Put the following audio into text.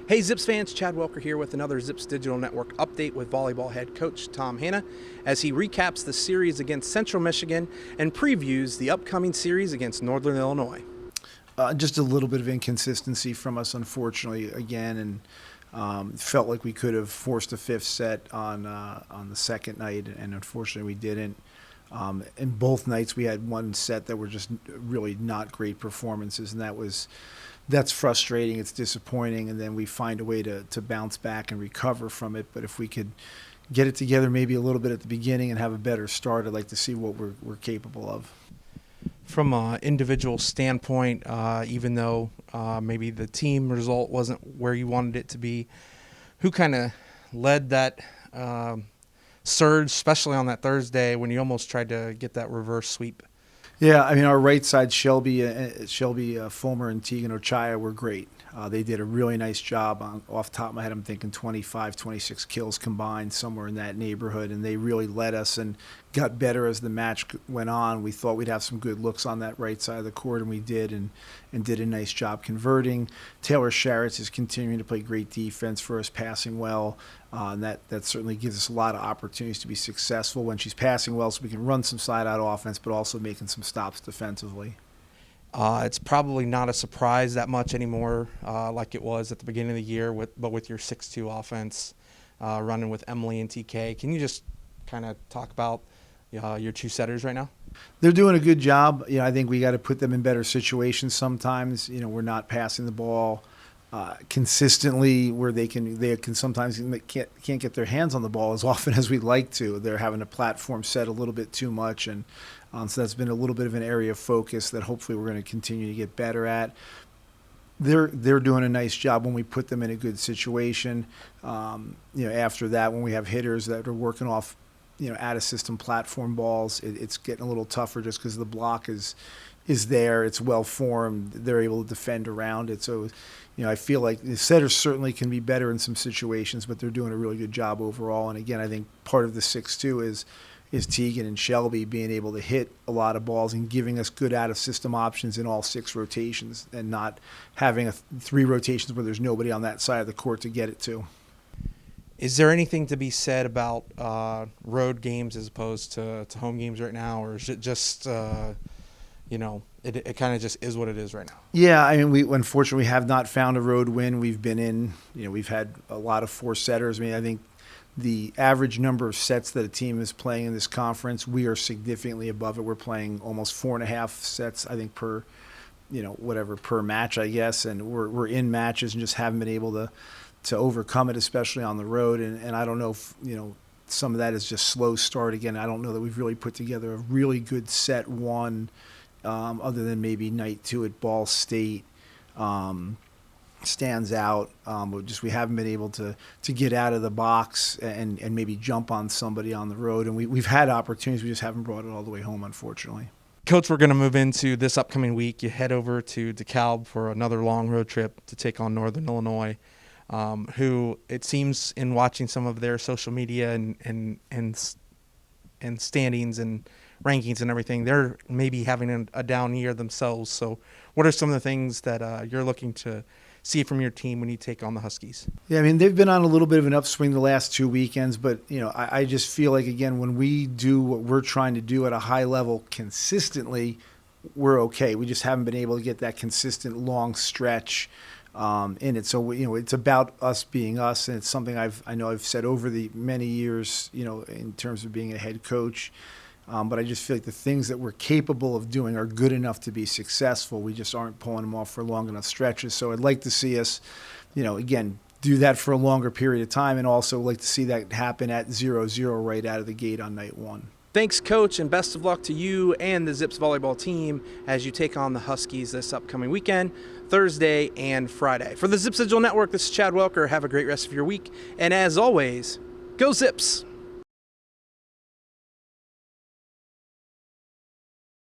Hey Zips fans, Chad Welker here with another Zips Digital Network update with volleyball head coach Tom Hanna as he recaps the series against Central Michigan and previews the upcoming series against Northern Illinois. Just a little bit of inconsistency from us, unfortunately, again, and felt like we could have forced a fifth set on the second night, and unfortunately we didn't. In both nights we had one set that were just really not great performances, and that's frustrating. It's disappointing, and then we find a way to bounce back and recover from it. But if we could get it together maybe a little bit at the beginning and have a better start, I'd like to see what we're capable of. From an individual standpoint, even though maybe the team result wasn't where you wanted it to be, who kind of led that surge, especially on that Thursday when you almost tried to get that reverse sweep? Yeah, I mean, our right side, Shelby, Fulmer, and Tegan Ochaya were great. They did a really nice job. Off the top of my head, I'm thinking 25, 26 kills combined, somewhere in that neighborhood, and they really led us and got better as the match went on. We thought we'd have some good looks on that right side of the court, and we did, and did a nice job converting. Taylor Sharretts is continuing to play great defense for us, passing well, and that certainly gives us a lot of opportunities to be successful when she's passing well, so we can run some side-out offense, but also making some stops defensively. It's probably not a surprise that much anymore, like it was at the beginning of the year, but with your 6-2 offense running with Emily and TK. Can you just kind of talk about your two setters right now? They're doing a good job. I think we got to put them in better situations sometimes. We're not passing the ball consistently where they can sometimes can't get their hands on the ball as often as we'd like to. They're having a platform set a little bit too much, and so that's been a little bit of an area of focus that hopefully we're going to continue to get better at. They're doing a nice job when we put them in a good situation. After that, when we have hitters that are working off out of system platform balls, it's getting a little tougher just because the block is there. It's well formed. They're able to defend around it. So, I feel like the setters certainly can be better in some situations, but they're doing a really good job overall. And again, I think part of the 6-2 is Tegan and Shelby being able to hit a lot of balls and giving us good out of system options in all 6 rotations, and not having 3 rotations where there's nobody on that side of the court to get it to. Is there anything to be said about road games as opposed to home games right now, or is it just it kind of just is what it is right now? Yeah, I mean, we unfortunately have not found a road win. We've been in, we've had a lot of 4-setters. I mean, I think the average number of sets that a team is playing in this conference, we are significantly above it. We're playing almost 4.5 sets, I think, per match, I guess, and we're in matches and just haven't been able to overcome it, especially on the road. And I don't know if some of that is just slow start again. I don't know that we've really put together a really good set one, other than maybe night 2 at Ball State. Stands out. We haven't been able to get out of the box and maybe jump on somebody on the road. And we've had opportunities. We just haven't brought it all the way home, unfortunately. Coach, we're going to move into this upcoming week. You head over to DeKalb for another long road trip to take on Northern Illinois, who it seems in watching some of their social media and standings and rankings and everything, they're maybe having a down year themselves. So what are some of the things that you're looking to see from your team when you take on the Huskies? Yeah, I mean, they've been on a little bit of an upswing the last 2 weekends, but I just feel like, again, when we do what we're trying to do at a high level consistently, we're okay. We just haven't been able to get that consistent long stretch in it. So it's about us being us, and it's something I know I've said over the many years, in terms of being a head coach. But I just feel like the things that we're capable of doing are good enough to be successful. We just aren't pulling them off for long enough stretches. So I'd like to see us, again, do that for a longer period of time, and also like to see that happen at 0-0 right out of the gate on night 1. Thanks, Coach, and best of luck to you and the Zips volleyball team as you take on the Huskies this upcoming weekend, Thursday and Friday. For the Zips Digital Network, this is Chad Welker. Have a great rest of your week. And as always, go Zips!